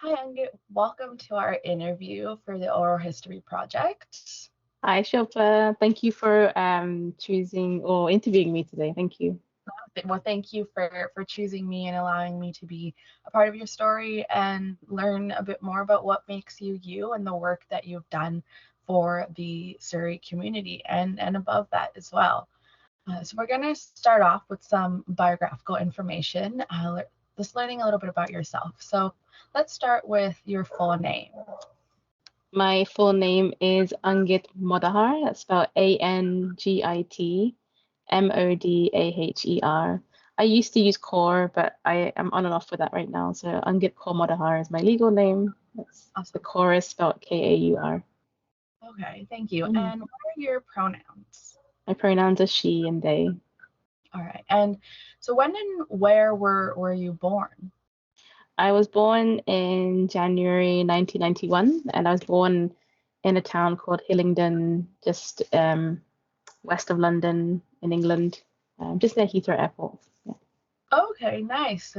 Hi, Angit. Welcome to our interview for the Oral History Project. Hi, Shilpa. Thank you for choosing or interviewing me today. Thank you. Well, thank you for choosing me and allowing me to be a part of your story and learn a bit more about what makes you you and the work that you've done for the Surrey community and above that as well. So we're going to start off with some biographical information, just learning a little bit about yourself. So let's start with your full name. My full name is Angit Modaher. That's spelled Angit Modaher. I used to use Kaur, but I am on and off with that right now. So Angit Kaur Modaher is my legal name. The Awesome. Kaur is spelled Kaur. Okay, thank you. Mm. And what are your pronouns? My pronouns are she and they. All right. And so when and where were you born? I was born in January 1991, and I was born in a town called Hillingdon, just west of London in England, just near Heathrow Airport. Yeah. Okay, nice.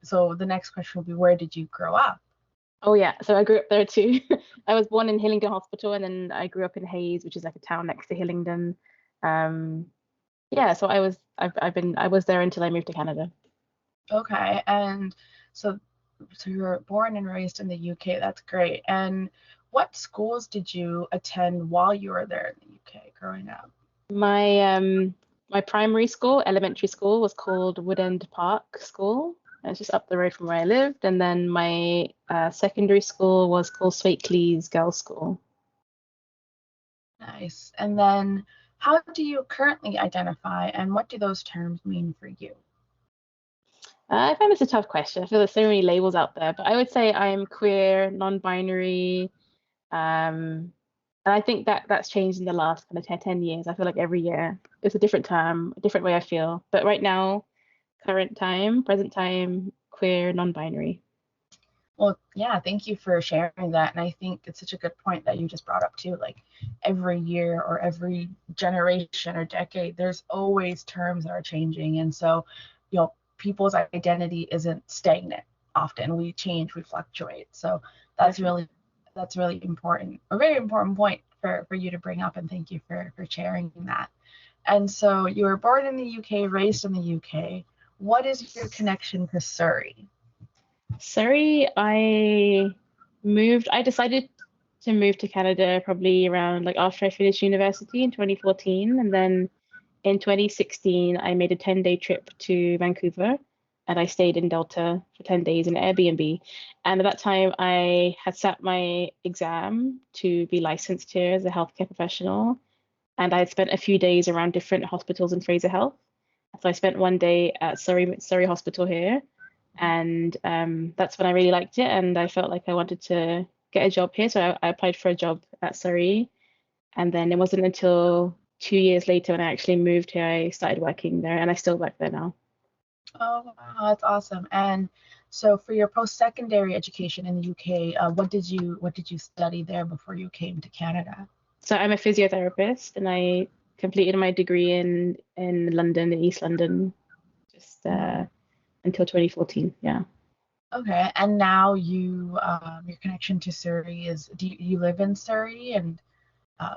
So the next question will be, where did you grow up? Oh yeah, so I grew up there too. I was born in Hillingdon Hospital, and then I grew up in Hayes, which is like a town next to Hillingdon. Um, yeah, so I was there until I moved to Canada. Okay, and so so you were born and raised in the UK. That's great. And what schools did you attend while you were there in the UK growing up? My primary school, elementary school, was called Woodend Park School. It's just up the road from where I lived. And then my secondary school was called Swakeleys Girls' School. Nice. And then how do you currently identify and what do those terms mean for you? I find this a tough question. I feel there's so many labels out there, but I would say I'm queer, non-binary, and I think that that's changed in the last kind of 10 years. I feel like every year it's a different term, a different way I feel. But right now, current time, present time, queer, non-binary. Well, yeah, thank you for sharing that. And I think it's such a good point that you just brought up too. Like every year or every generation or decade, there's always terms that are changing. And so, people's identity isn't stagnant often. We change, we fluctuate. So that's Definitely. really that's really important, a very important point for you to bring up, and thank you for sharing that. And so you were born in the UK, raised in the UK. What is your connection to Surrey? Sorry, I decided to move to Canada probably around like after I finished university in 2014. And then in 2016, I made a 10-day trip to Vancouver and I stayed in Delta for 10 days in Airbnb. And at that time, I had sat my exam to be licensed here as a healthcare professional. And I had spent a few days around different hospitals in Fraser Health. So I spent one day at Surrey Hospital here, and that's when I really liked it, and I felt like I wanted to get a job here. So I applied for a job at Surrey, and then it wasn't until 2 years later when I actually moved here, I started working there, and I still work there now. Oh, wow, that's awesome. And so for your post-secondary education in the UK, what did you study there before you came to Canada? So I'm a physiotherapist, and I completed my degree in London, in East London, just until 2014. Yeah. Okay, and now your connection to Surrey is, do you live in Surrey and uh,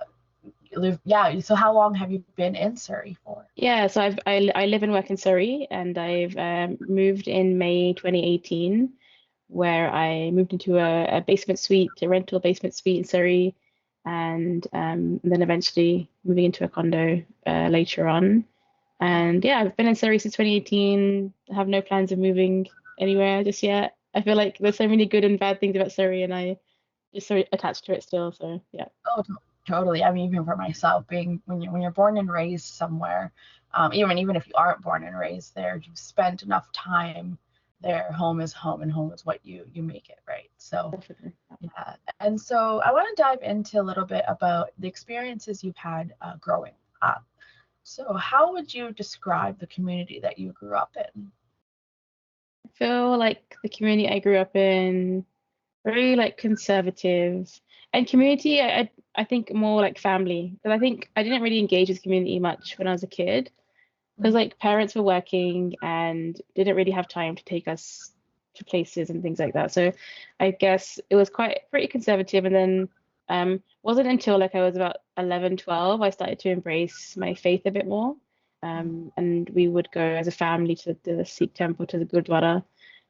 you live, yeah, so how long have you been in Surrey for? Yeah, so I live and work in Surrey, and I've moved in May 2018, where I moved into a basement suite, a rental basement suite in Surrey, and then eventually moving into a condo later on. And yeah, I've been in Surrey since 2018. I have no plans of moving anywhere just yet. I feel like there's so many good and bad things about Surrey, and I just so attached to it still. So yeah. Oh, totally. I mean, even for myself, being when you're born and raised somewhere, even if you aren't born and raised there, you've spent enough time there. Home is home, and home is what you make it, right? So Definitely. yeah. And so I want to dive into a little bit about the experiences you've had growing up. So how would you describe the community that you grew up in? I feel like the community I grew up in, very like conservative, and community I think more like family, because I think I didn't really engage with community much when I was a kid, because like parents were working and didn't really have time to take us to places and things like that. So I guess it was pretty conservative. And then wasn't until like I was about 11, 12, I started to embrace my faith a bit more. And we would go as a family to the Sikh temple, to the Gurdwara,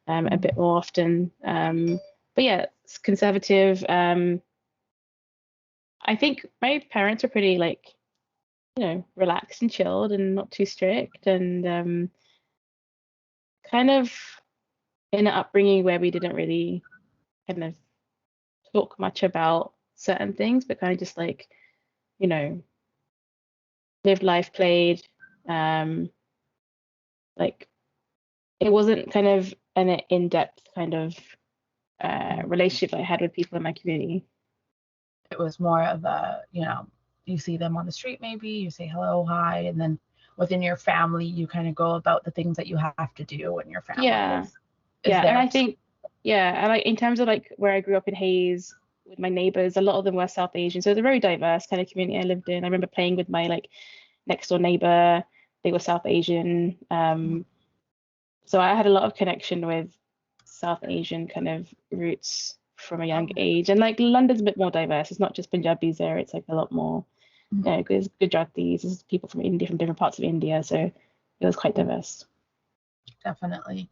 a bit more often. But yeah, it's conservative. I think my parents are pretty like, relaxed and chilled and not too strict, and kind of in an upbringing where we didn't really kind of talk much about certain things, but kind of just like, lived life, played. Like it wasn't kind of an in-depth kind of relationship I had with people in my community. It was more of a, you see them on the street, maybe you say hello, hi, and then within your family, you kind of go about the things that you have to do when your family Yeah. is And there. I think, and like in terms of like where I grew up in Hayes with my neighbors, a lot of them were South Asian. So it's a very diverse kind of community I lived in. I remember playing with my like next door neighbor. They were South Asian. So I had a lot of connection with South Asian kind of roots from a young age. And like London's a bit more diverse. It's not just Punjabis there. It's like a lot more, there's Gujaratis, there's people from India, from different parts of India. So it was quite diverse. Definitely.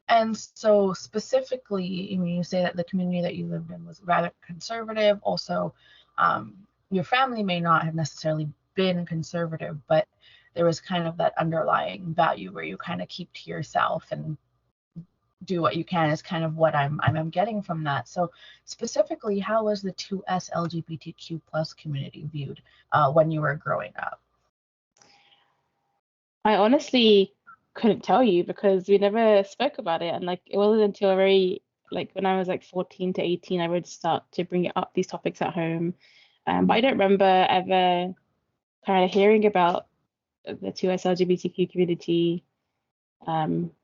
And so specifically, you say that the community that you lived in was rather conservative. Also, your family may not have necessarily been conservative, but there was kind of that underlying value where you kind of keep to yourself and do what you can, is kind of what I'm getting from that. So specifically, how was the 2S LGBTQ plus community viewed when you were growing up? I honestly couldn't tell you because we never spoke about it. And like it wasn't until very like when I was like 14 to 18, I would start to bring it up, these topics at home. But I don't remember ever kind of hearing about the 2S LGBTQ community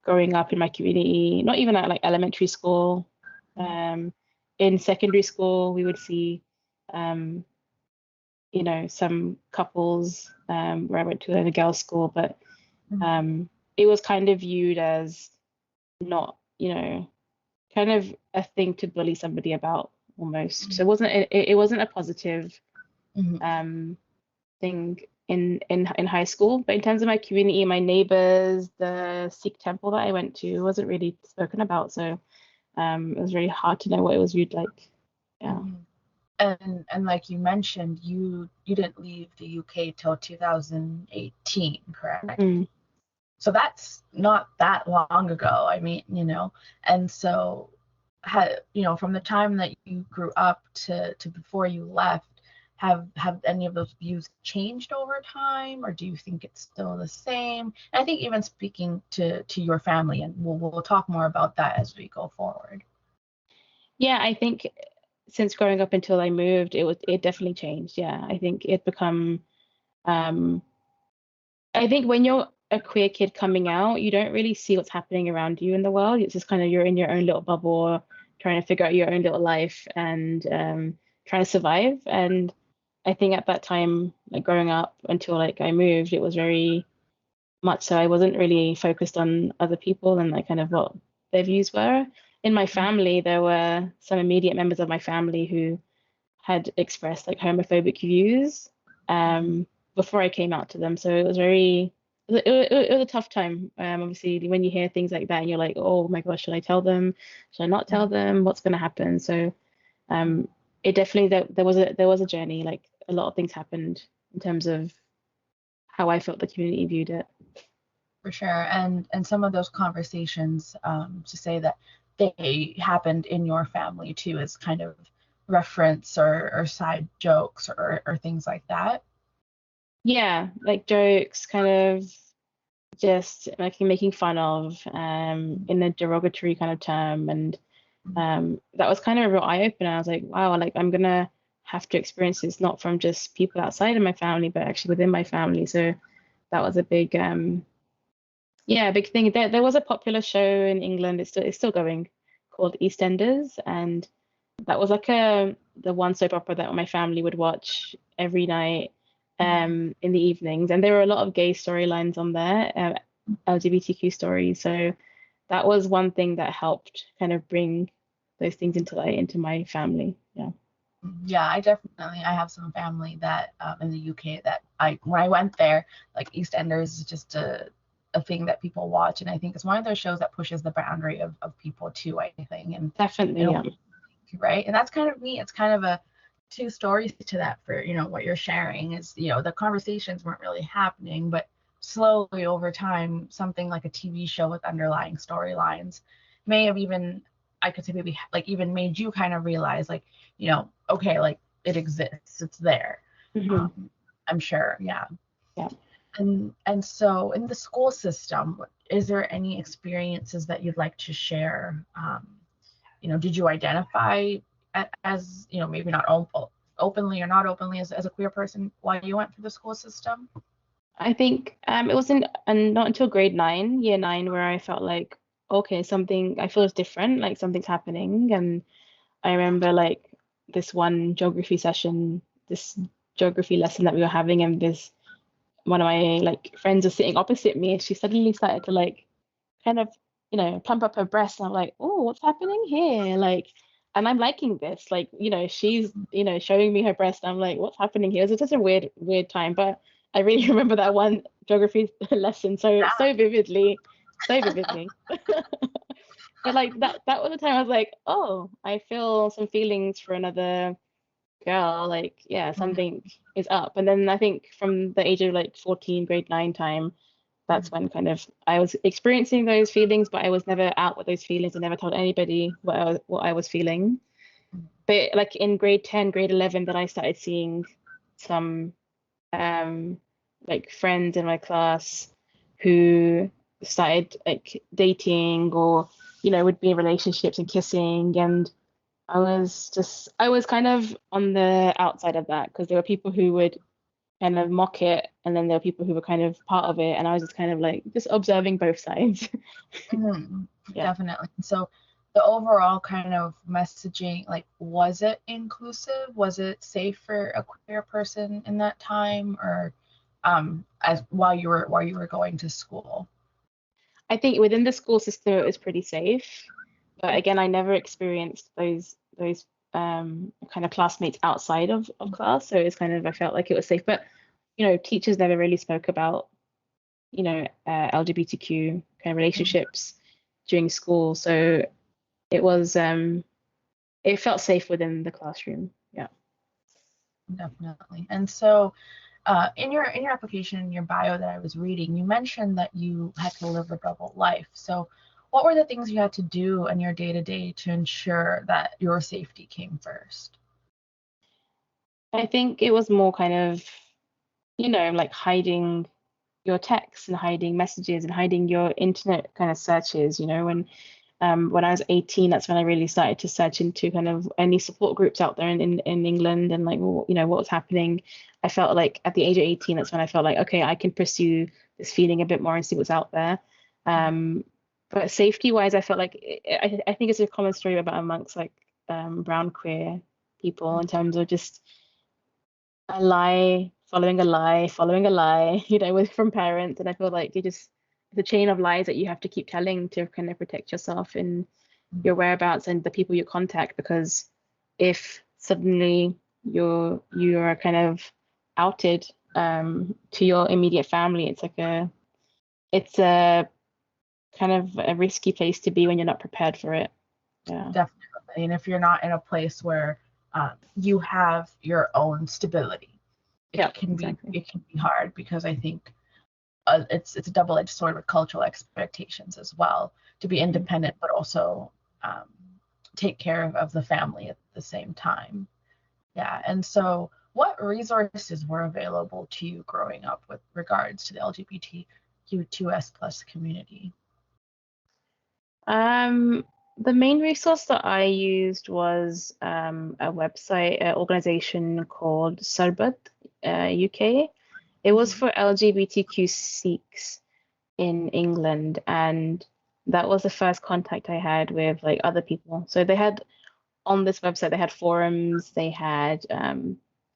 growing up in my community, not even at like elementary school. In secondary school, we would see, some couples where I went to a girls' school, but it was kind of viewed as not, kind of a thing to bully somebody about almost. So it wasn't a positive thing in high school. But in terms of my community, my neighbors, the Sikh temple that I went to wasn't really spoken about. So it was really hard to know what it was viewed like. Yeah. And like you mentioned, you didn't leave the UK till 2018, correct? So that's not that long ago. I mean, and so from the time that you grew up to before you left, have any of those views changed over time, or do you think it's still the same? And I think even speaking to your family, and we'll talk more about that as we go forward. Yeah, I think since growing up until I moved, it definitely changed. Yeah, I think it become I think when you're a queer kid coming out, you don't really see what's happening around you in the world. It's just kind of you're in your own little bubble, trying to figure out your own little life and trying to survive. And I think at that time, like growing up until like I moved, it was very much so I wasn't really focused on other people and like kind of what their views were. In my family, there were some immediate members of my family who had expressed like homophobic views before I came out to them. So it was it was a tough time. Obviously, when you hear things like that, and you're like, oh my gosh, should I tell them? Should I not tell them? What's going to happen? So it definitely there was a journey. Like a lot of things happened in terms of how I felt the community viewed it. For sure, and some of those conversations, to say that they happened in your family too, is kind of reference or side jokes or things like that. Yeah, like jokes, kind of just like making fun of in a derogatory kind of term, and that was kind of a real eye opener. I was like, wow, like I'm gonna have to experience this not from just people outside of my family, but actually within my family. So that was a big big thing. There was a popular show in England, it's still going, called EastEnders, and that was like the one soap opera that my family would watch every night in the evenings, and there were a lot of gay storylines on there, LGBTQ stories. So that was one thing that helped kind of bring those things into light into my family. Yeah. Yeah, I have some family that in the UK that when I went there, like EastEnders is just a thing that people watch, and I think it's one of those shows that pushes the boundary of people too, I think, Definitely, yeah. right? And that's kind of neat. It's kind of a two stories to that for, what you're sharing is, the conversations weren't really happening, but slowly over time, something like a TV show with underlying storylines may have even, I could say maybe like even made you kind of realize like, okay, like it exists, it's there. I'm sure, yeah. Yeah. And so in the school system, is there any experiences that you'd like to share? Did you identify as, maybe not openly or not openly as a queer person while you went through the school system? I think it wasn't and not until year nine, where I felt like, okay, something I feel is different, like something's happening. And I remember like this one this geography lesson that we were having, and this one of my like friends was sitting opposite me, and she suddenly started to like kind of, plump up her breast, and I'm like, oh, what's happening here? Like, and I'm liking this. Like, she's, showing me her breast. I'm like, what's happening here? It was just a weird time, but I really remember that one geography lesson so vividly, so vividly. But like that was the time I was like, oh, I feel some feelings for another girl. Like, yeah, something is up. And then I think from the age of like 14, grade 9 time, that's when kind of I was experiencing those feelings, but I was never out with those feelings. I never told anybody what I was feeling. But like in grade 10, grade 11, then I started seeing some like friends in my class who started like dating, or would be in relationships and kissing, and I was kind of on the outside of that, because there were people who would kind of mock it, and then there were people who were kind of part of it, and I was just kind of like just observing both sides. Yeah. Definitely. So the overall kind of messaging, like, was it inclusive? Was it safe for a queer person in that time, or as while you were going to school? I think within the school system it was pretty safe, but again, I never experienced those kind of classmates outside of class, so it's kind of I felt like it was safe, but teachers never really spoke about LGBTQ kind of relationships during school, so it was it felt safe within the classroom. Yeah. Definitely. And so in your application, in your bio that I was reading, you mentioned that you had to live a double life. So what were the things you had to do in your day to day to ensure that your safety came first? I think it was more kind of, like hiding your texts and hiding messages and hiding your internet kind of searches. When I was 18, that's when I really started to search into kind of any support groups out there in England, and like, what was happening. I felt like at the age of 18, that's when I felt like, okay, I can pursue this feeling a bit more and see what's out there. But safety wise, I felt like I think it's a common story about amongst like brown queer people, in terms of just a lie following a lie following a lie, with from parents. And I feel like the chain of lies that you have to keep telling to kind of protect yourself and your whereabouts and the people you contact, because if suddenly you are kind of outed to your immediate family, it's a kind of a risky place to be when you're not prepared for it. Yeah. Definitely. And if you're not in a place where you have your own stability, Yeah, it can exactly. be hard, because I think it's a double-edged sword with cultural expectations as well, to be independent but also um, take care of the family at the same time. Yeah. And so what resources were available to you growing up with regards to the LGBTQ2S plus community? Um, the main resource that I used was a website, an organization called Sarbat, UK. It was for LGBTQ Sikhs in England, and that was the first contact I had with like other people. So they had on this website, they had forums, they had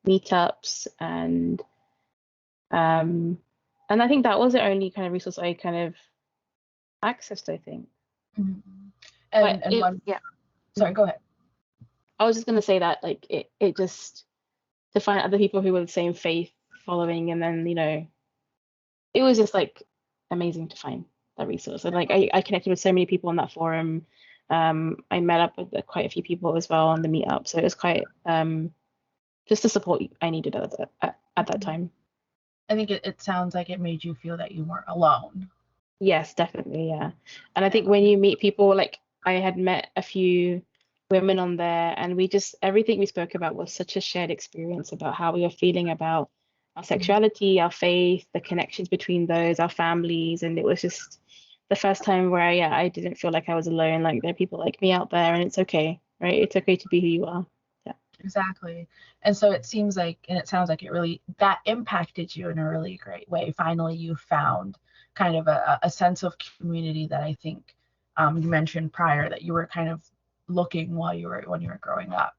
meetups, um, and I think that was the only kind of resource I kind of accessed, I think. Mhm. But And one, yeah. sorry, go ahead. I was just gonna say that like it just to find other people who were the same faith following, and then it was just like amazing to find that resource. And like I connected with so many people on that forum. I met up with quite a few people as well on the meetup, so it was quite just the support I needed at that Mhm. time. I think it sounds like it made you feel that you weren't alone. Yes, definitely, yeah. And I think Yeah. when you meet people, like I had met a few women on there, and we just everything we spoke about was such a shared experience about how we were feeling about our Mhm. sexuality, our faith, the connections between those, our families, and it was just the first time where yeah, I didn't feel like I was alone. Like there are people like me out there, and it's okay, right? It's okay to be who you are. Yeah, Exactly. And so it seems like, and it sounds like it really, that impacted you in a really great way. Finally, you found kind of a sense of community that I think you mentioned prior that you were kind of looking while you were, when you were growing up.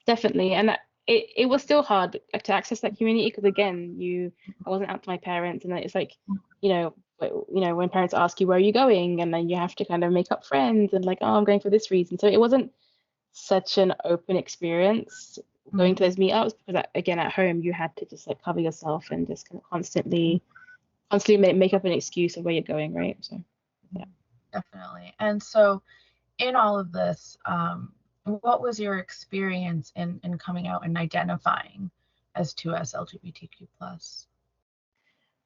definitely. And it was still hard to access that community because again, I wasn't out to my parents, and then it's like, when parents ask you where are you going, and then you have to kind of make up friends and like, oh, I'm going for this reason. So it wasn't such an open experience going to Mhm. those meetups because again, at home you had to just like cover yourself and just kind of constantly make up an excuse of where you're going, right? So yeah. Definitely. And so in all of this, what was your experience in coming out and identifying as 2S LGBTQ plus?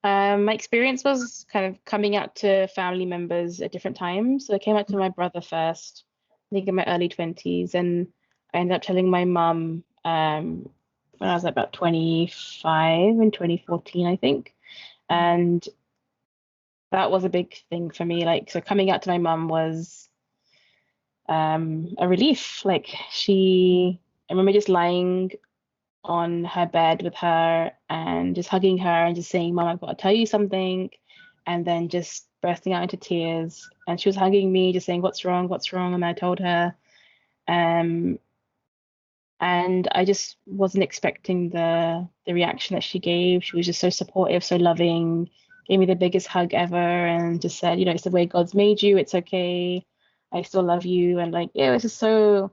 My experience was kind of coming out to family members at different times. So I came out to my brother first, I think in my early 20s, and I ended up telling my mum when I was about 25 in 2014, I think. And that was a big thing for me. Like, so coming out to my mum was a relief. I remember just lying on her bed with her and just hugging her and just saying, Mom, I've got to tell you something. And then just bursting out into tears. And she was hugging me, just saying, What's wrong? What's wrong? And I told her. Um, and I just wasn't expecting the reaction that she gave. She was just so supportive, so loving, gave me the biggest hug ever, and just said, it's the way God's made you. It's okay. I still love you. And like, it was just so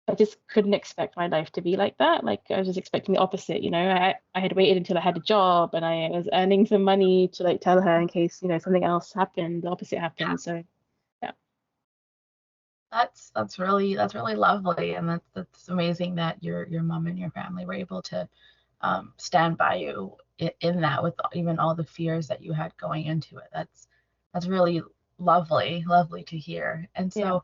I just couldn't expect my life to be like that. Like I was just expecting the opposite, I had waited until I had a job and I was earning some money to like tell her in case, something else happened, the opposite happened. So yeah, That's really lovely, and that's amazing that your mom and your family were able to stand by you in that with even all the fears that you had going into it. That's really lovely to hear. And yeah. so,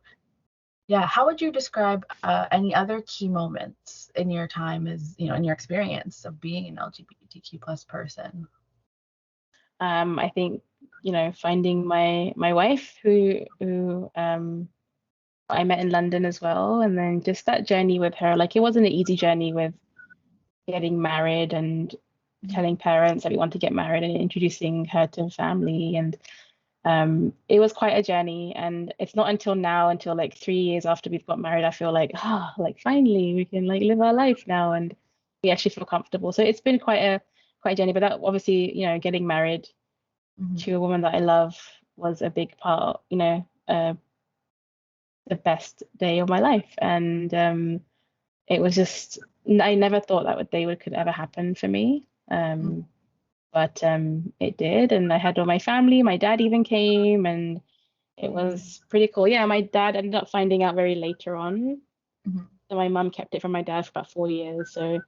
yeah, how would you describe any other key moments in your time as in your experience of being an LGBTQ plus person? I think, finding my wife who I met in London as well, and then just that journey with her. Like it wasn't an easy journey with getting married and telling parents that we want to get married and introducing her to family and it was quite a journey, and it's not until now, until like 3 years after we've got married, I feel like, like finally we can like live our life now, and we actually feel comfortable. So it's been quite a journey, but that obviously, getting married Mhm. to a woman that I love was a big part, the best day of my life, and it was just I never thought that day could ever happen for me. But it did, and I had all my family. My dad even came, and it Mhm. was pretty cool. Yeah, my dad ended up finding out very later on. Mhm. So my mum kept it from my dad for about 4 years. So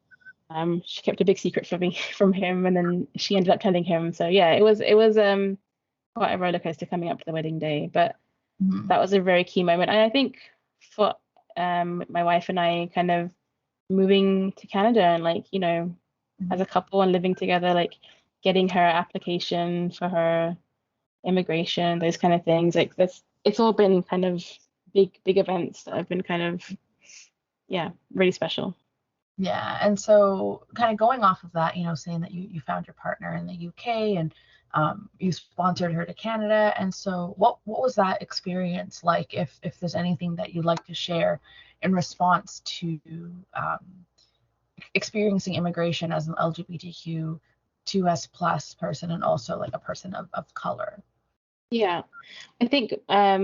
she kept a big secret from me from him, and then she ended up telling him. So yeah, it was quite a roller coaster coming up to the wedding day, but Mhm. that was a very key moment. And I think for my wife and I kind of moving to Canada and like, as a Mhm. couple and living together, like getting her application for her immigration, those kind of things. Like this, it's all been kind of big events that have been kind of, yeah, really special. Yeah, and so kind of going off of that, saying that you found your partner in the UK and you sponsored her to Canada, and so what was that experience like? If there's anything that you'd like to share in response to experiencing immigration as an LGBTQ 2S plus person and also like a person of color. Yeah, I think I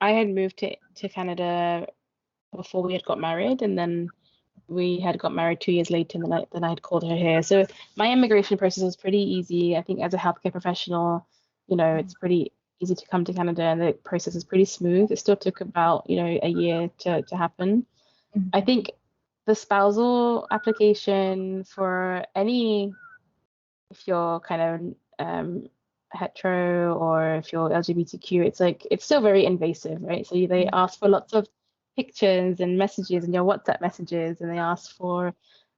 had moved to Canada before we had got married, and then we had got married 2 years later, and then I had called her here. So my immigration process was pretty easy. I think as a healthcare professional, it's pretty easy to come to Canada, and the process is pretty smooth. It still took about, a year to happen. I Mhm. think the spousal application for any, if you're kind of hetero or if you're LGBTQ, it's still very invasive, right? So they ask for lots of pictures and messages and your WhatsApp messages, and they ask for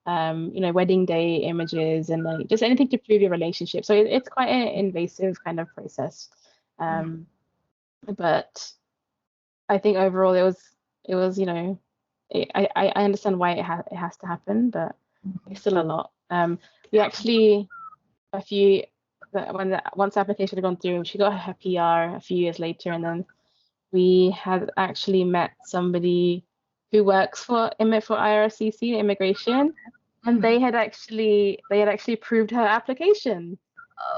wedding day images and like just anything to prove your relationship. So it's quite an invasive kind of process. Um, but I think overall it was I understand why it has to happen, but it's still a lot. We actually a few once the application had gone through, she got her PR a few years later, and then we had actually met somebody who works for IRCC immigration, and Mhm. they had actually approved her application,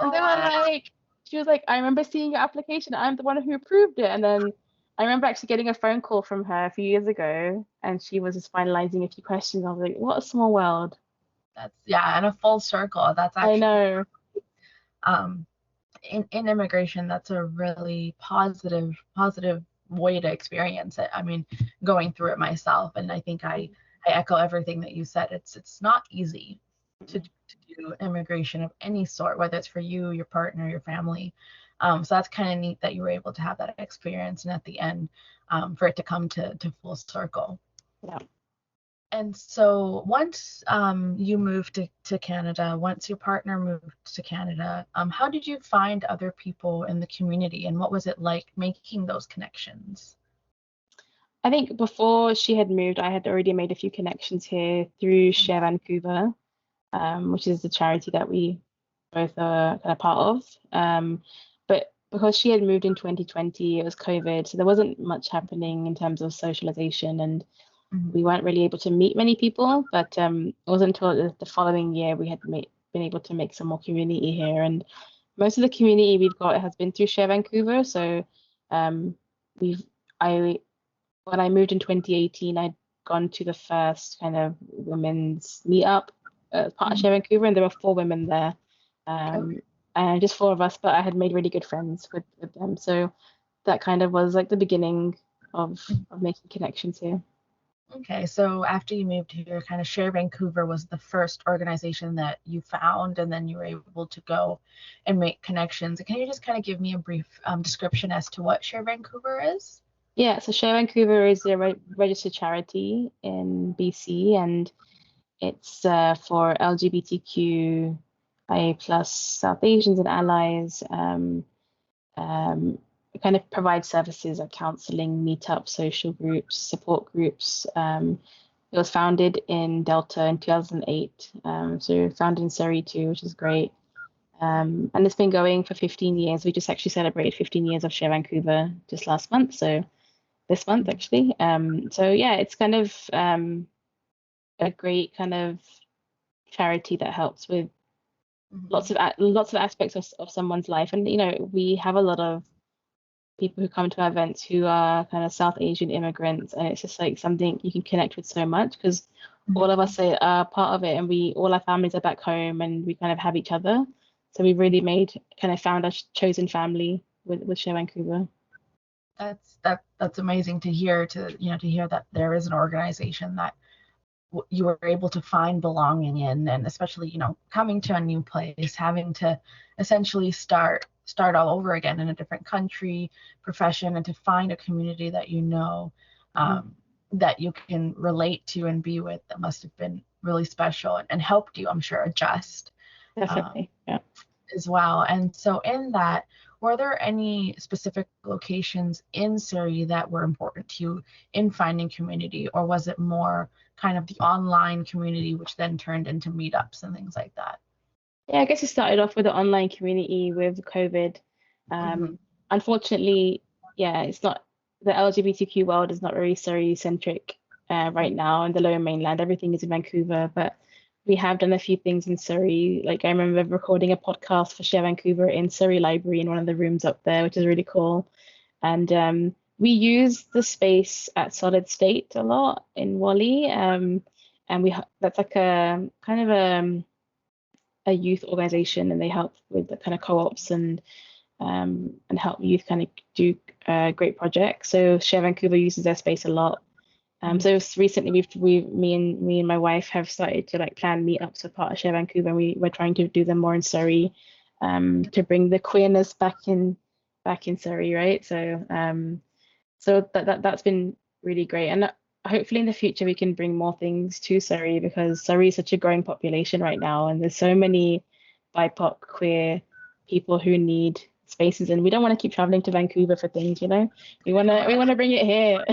and they Oh, were wow. like, she was like, I remember seeing your application, I'm the one who approved it, and then I remember actually getting a phone call from her a few years ago, and she was just finalizing a few questions. I was like, what a small world. That's, yeah, and a full circle. That's I actually know. um in immigration, that's a really positive way to experience it. I mean, going through it myself, and I think I echo everything that you said. It's not easy to do immigration of any sort, whether it's for you, your partner, your family. So that's kind of neat that you were able to have that experience, and at the end, for it to come to full circle. Yeah. And so once you moved to Canada, once your partner moved to Canada, how did you find other people in the community, and what was it like making those connections? I think before she had moved, I had already made a few connections here through Sher Vancouver, which is the charity that we both are kind of part of. But because she had moved in 2020, it was COVID, so there wasn't much happening in terms of socialization, and Mhm. we weren't really able to meet many people. But it wasn't until the following year we had been able to make some more community here, and most of the community we've got has been through Share Vancouver. So um, we've I when I moved in 2018, I'd gone to the first kind of women's meetup part of Mhm. Share Vancouver, and there were four women there, Okay. um, and just four of us. But I had made really good friends with them, so that kind of was like the beginning of making connections here. Okay, so after you moved here, kind of Share Vancouver was the first organization that you found, and then you were able to go and make connections. Can you just kind of give me a brief description as to what Share Vancouver is? Yeah, so Share Vancouver is a registered charity in BC, and it's for LGBTQIA plus South Asians and allies. It kind of provides services like counseling, meetups, social groups, support groups. It was founded in Delta in 2008, so founded in Surrey too, which is great. And it's been going for 15 years. We just actually celebrated 15 years of Share Vancouver just last month, so this month actually. So yeah, it's kind of a great kind of charity that helps with Mhm. lots of aspects of someone's life. And we have a lot of people who come to our events who are kind of South Asian immigrants, and it's just like something you can connect with so much because all of us are part of it, and we all our families are back home, and we kind of have each other. So we really made kind of found our chosen family with Share Vancouver. That's amazing to hear, to hear that there is an organization that you were able to find belonging in, and especially coming to a new place, having to essentially start all over again in a different country, profession, and to find a community that Mhm. um, that you can relate to and be with, that must have been really special, and helped you, I'm sure, adjust um, Definitely, yeah. as well. And so, in that, were there any specific locations in Surrey that were important to you in finding community, or was it more kind of the online community, which then turned into meetups and things like that? Yeah, I guess it started off with the online community with COVID. Hmm. Unfortunately, yeah, it's not the LGBTQ world is not very Surrey centric right now in the Lower Mainland. Everything is in Vancouver, but we have done a few things in Surrey. Like I remember recording a podcast for Sher Vancouver in Surrey Library in one of the rooms up there, which is really cool. And we use the space at Solid State a lot in Wally. And that's like a kind of a youth organization, and they help with the kind of co-ops and help youth kind of do great projects. So Sher Vancouver uses their space a lot. So recently me and my wife have started to like plan meetups for part of Sher Vancouver, and we're trying to do them more in Surrey, to bring the queerness back in Surrey, right? So that's been really great, and hopefully in the future we can bring more things to Surrey, because Surrey is such a growing population right now, and there's so many BIPOC queer people who need spaces, and we don't want to keep traveling to Vancouver for things, you know. We want to bring it here.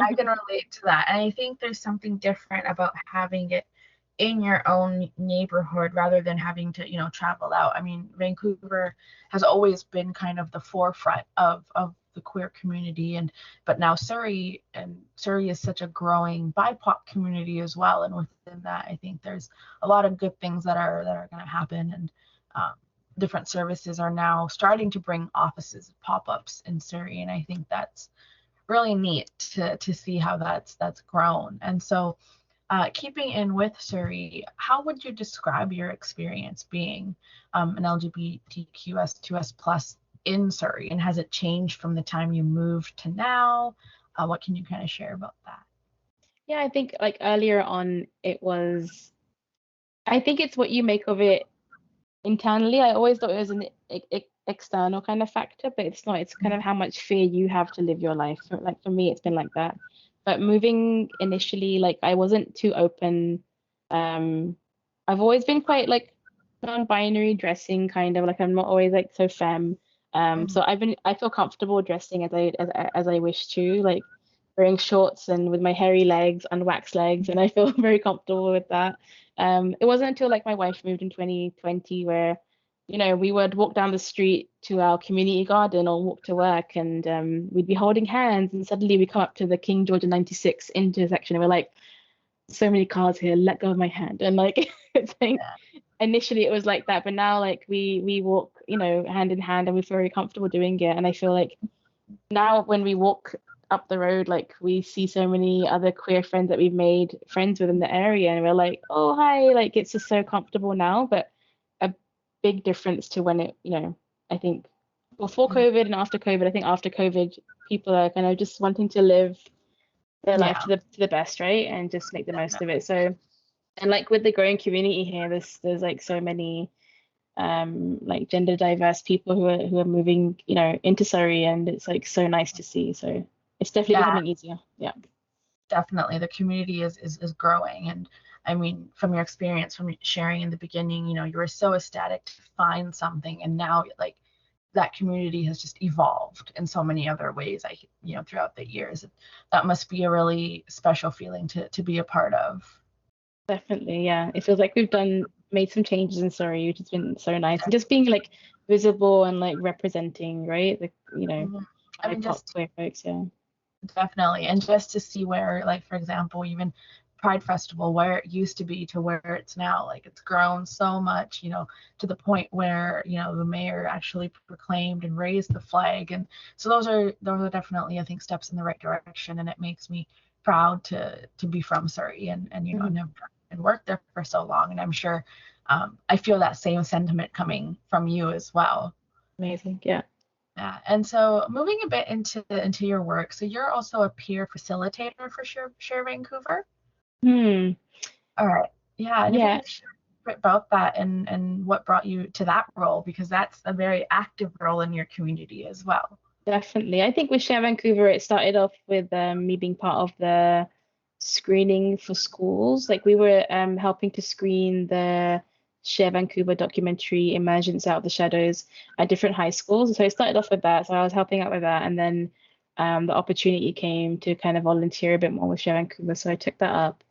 I can relate to that. And I think there's something different about having it in your own neighborhood rather than having to, travel out. I mean, Vancouver has always been kind of the forefront of the queer community, but now Surrey is such a growing BIPOC community as well. And within that, I think there's a lot of good things that are going to happen. And different services are now starting to bring offices, pop-ups in Surrey, and I think that's really neat to see how that's grown. And so, keeping in with Surrey, how would you describe your experience being an LGBTQS2S plus in Surrey, and has it changed from the time you moved to now? What can you kind of share about that? Yeah, I think like earlier on, I think it's what you make of it internally. I always thought it was an external kind of factor, but it's not. It's kind of how much fear you have to live your life. Like for me, it's been like that. But moving initially, like I wasn't too open. I've always been quite like non-binary dressing, kind of like I'm not always like so femme. So I feel comfortable dressing as I wish to, like wearing shorts and with my hairy legs, unwaxed legs, and I feel very comfortable with that. It wasn't until like my wife moved in 2020 where, we would walk down the street to our community garden or walk to work, and we'd be holding hands, and suddenly we come up to the King George 96 intersection, and we're like, so many cars here, let go of my hand. And like, it's like, initially it was like that, but now like we walk, hand in hand, and we feel very comfortable doing it. And I feel like now when we walk up the road, like we see so many other queer friends that we've made friends with in the area, and we're like, oh hi, like it's just so comfortable now. But a big difference to when it, I think before COVID and after COVID. I think after COVID, people are kind of just wanting to live their life to the best, right, and just make the most of it. So, and like with the growing community here, there's like so many like gender diverse people who are moving, into Surrey, and it's like so nice to see. So it's definitely becoming easier. Yeah. Definitely. The community is growing. And I mean, from your experience, from sharing in the beginning, you were so ecstatic to find something, and now like that community has just evolved in so many other ways, throughout the years. That must be a really special feeling to be a part of. Definitely, yeah. It feels like we've made some changes in Surrey, which has been so nice. And just being like visible and like representing, right? Like, I mean, top queer folks, yeah. Definitely. And just to see where, like, for example, even Pride Festival, where it used to be to where it's now, like it's grown so much, to the point where, the mayor actually proclaimed and raised the flag. And so those are definitely, I think, steps in the right direction. And it makes me proud to be from Surrey and and work there for so long. And I'm sure I feel that same sentiment coming from you as well. Amazing. Yeah. Yeah. And so moving a bit into your work, so you're also a peer facilitator for Sher Vancouver. All right. Yeah. And if you could share a bit about that and what brought you to that role, because that's a very active role in your community as well. Definitely. I think with Sher Vancouver, it started off with me being part of the screening for schools. Like we were helping to screen the Sher Vancouver documentary Emergence Out of the Shadows at different high schools. So it started off with that. So I was helping out with that. And then the opportunity came to kind of volunteer a bit more with Sher Vancouver. So I took that up.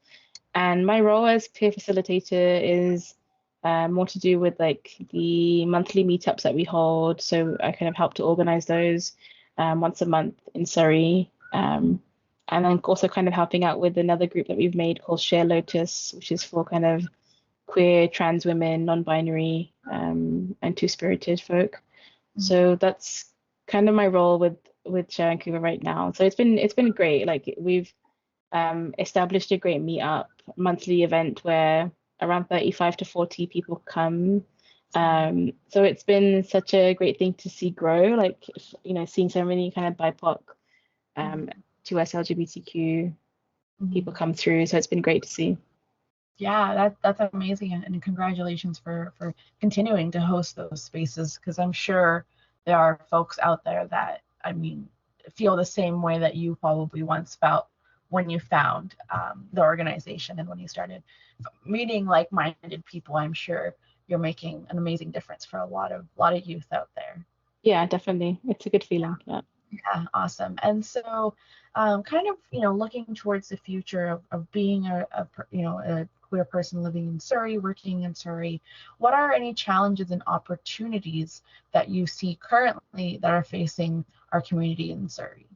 And my role as peer facilitator is more to do with like the monthly meetups that we hold. So I kind of help to organize those once a month in Surrey. And then also kind of helping out with another group that we've made called Share Lotus, which is for kind of queer, trans women, non-binary, and two-spirited folk. So that's kind of my role with Sher Vancouver right now. So it's been great. Like we've established a great meetup monthly event where around 35 to 40 people come. So it's been such a great thing to see grow, like seeing so many kind of BIPOC, to us LGBTQ people come through. So it's been great to see. Yeah, that's amazing, and congratulations for continuing to host those spaces, because I'm sure there are folks out there that, I mean, feel the same way that you probably once felt when you found the organization and when you started meeting like-minded people. I'm sure you're making an amazing difference for a lot of youth out there. Yeah, definitely. It's a good feeling. Yeah. Yeah, awesome. And so, kind of, looking towards the future of being a queer person living in Surrey, working in Surrey, what are any challenges and opportunities that you see currently that are facing our community in Surrey?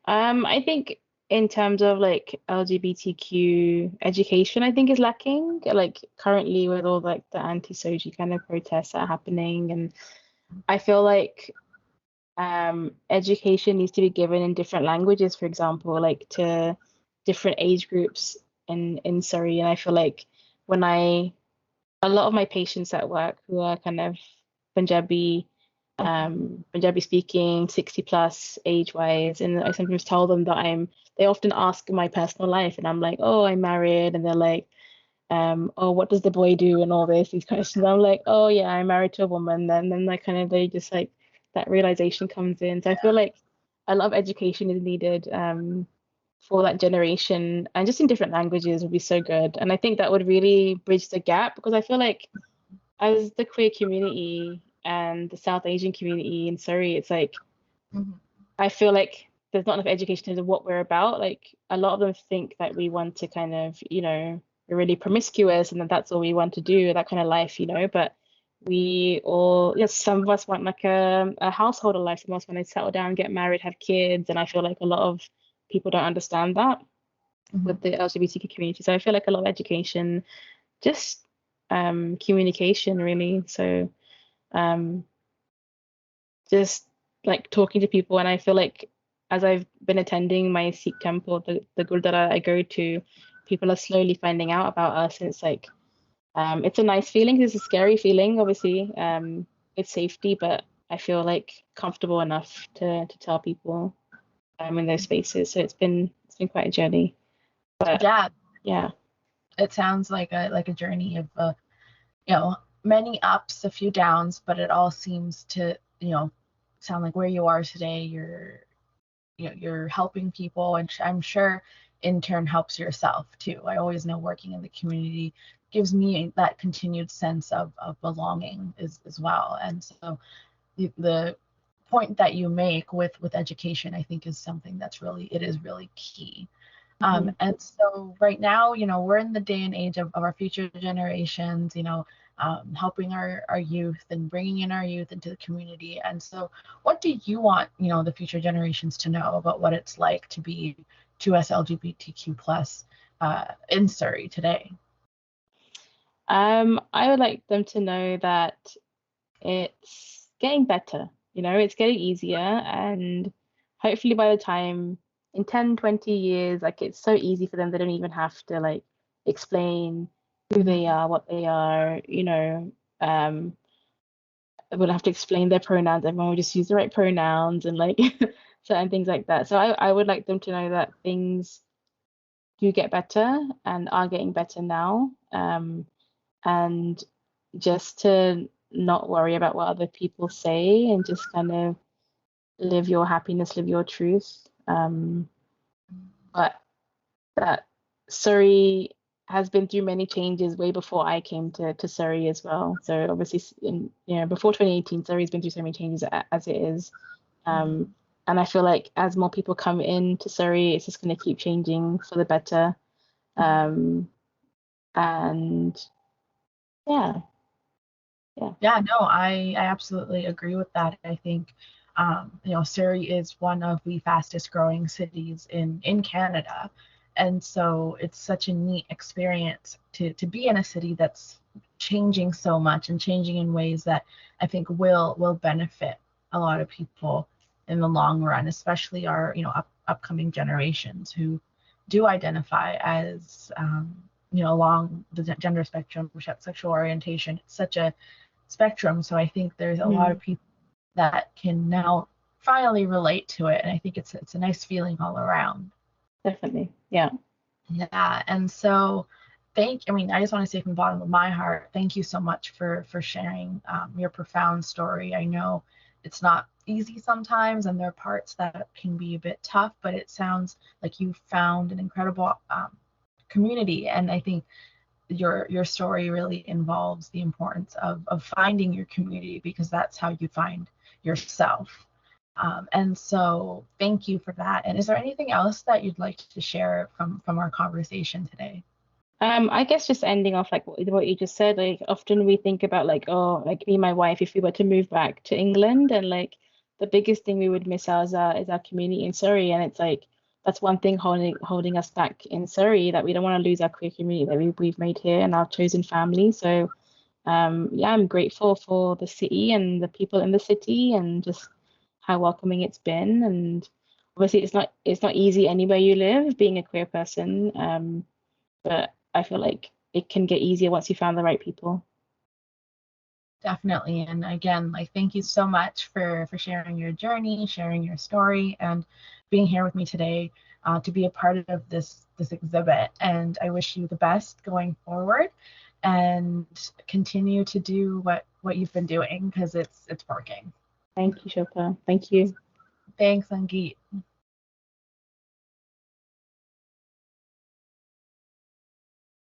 I think in terms of like LGBTQ education, I think is lacking. Like currently with all like the anti-SOGI kind of protests that are happening, and I feel like education needs to be given in different languages, for example, like to different age groups in Surrey. And I feel like when a lot of my patients at work who are kind of Punjabi, Punjabi speaking, 60 plus age wise, and I sometimes tell them that they often ask my personal life, and I'm like, oh, I'm married, and they're like, oh, what does the boy do, and all these questions. I'm like, oh yeah, I'm married to a woman. And then they just like that realization comes in. So I feel like a lot of education is needed for that generation, and just in different languages would be so good. And I think that would really bridge the gap, because I feel like as the queer community and the South Asian community in Surrey, it's like Mhm. I feel like there's not enough education into what we're about. Like a lot of them think that we want to kind of, we're really promiscuous and that that's all we want to do, that kind of life, but we all, yes, some of us want like a householder life. Some of us want to settle down, get married, have kids. And I feel like a lot of people don't understand that Mhm. with the LGBTQ community. So I feel like a lot of education, just communication really. So um, just like talking to people. And I feel like as I've been attending my Sikh temple, the Gurdwara I go to, people are slowly finding out about us. And it's like, it's a nice feeling. It's a scary feeling, obviously. It's safety, but I feel like comfortable enough to tell people in those spaces. So it's been quite a journey. But Yeah, yeah. it sounds like a journey of you know many ups, a few downs, but it all seems to sound like where you are today. You're helping people, and I'm sure in turn helps yourself too. I always know working in the community gives me that continued sense of belonging as well. And so the point that you make with education, I think, is something it is really key. Mhm. And so right now, we're in the day and age of our future generations, helping our youth and bringing in our youth into the community. And so what do you want, the future generations to know about what it's like to be 2S LGBTQ plus in Surrey today? I would like them to know that it's getting better, it's getting easier. And hopefully by the time in 10, 20 years, like it's so easy for them, they don't even have to like explain who they Mhm. are, what they are, would have to explain their pronouns. Everyone would just use the right pronouns and like certain things like that. So I would like them to know that things do get better and are getting better now. And just to not worry about what other people say and just kind of live your happiness, live your truth. But that Surrey has been through many changes way before I came to Surrey as well. So obviously, before 2018, Surrey's been through so many changes as it is. Um, Mhm. and I feel like as more people come into Surrey, it's just going to keep changing for the better. Mhm. Um, and yeah, yeah. Yeah, no, I absolutely agree with that. I think, Surrey is one of the fastest growing cities in Canada. And so it's such a neat experience to be in a city that's changing so much and changing in ways that I think will benefit a lot of people in the long run, especially our upcoming generations who do identify as along the gender spectrum, sexual orientation. It's such a spectrum, so I think there's a lot of people that can now finally relate to it, and I think it's a nice feeling all around. Definitely. Yeah. Yeah. And so I just want to say from the bottom of my heart, thank you so much for sharing your profound story. I know it's not easy sometimes, and there are parts that can be a bit tough, but it sounds like you found an incredible community. And I think your story really involves the importance of finding your community, because that's how you find yourself. And so thank you for that. And is there anything else that you'd like to share from our conversation today? I guess just ending off like what you just said, like often we think about like, oh, like me and my wife, if we were to move back to England, and like the biggest thing we would miss out is our community in Surrey. And it's like that's one thing holding us back in Surrey, that we don't want to lose our queer community that we've made here and our chosen family. So yeah, I'm grateful for the city and the people in the city and just how welcoming it's been. And obviously it's not easy anywhere you live being a queer person. But I feel like it can get easier once you found the right people. Definitely. And again, like, thank you so much for sharing your journey, sharing your story, and being here with me today to be a part of this exhibit. And I wish you the best going forward, and continue to do what you've been doing, because it's working. Thank you, Shilpa. Thank you. Thanks, Angit.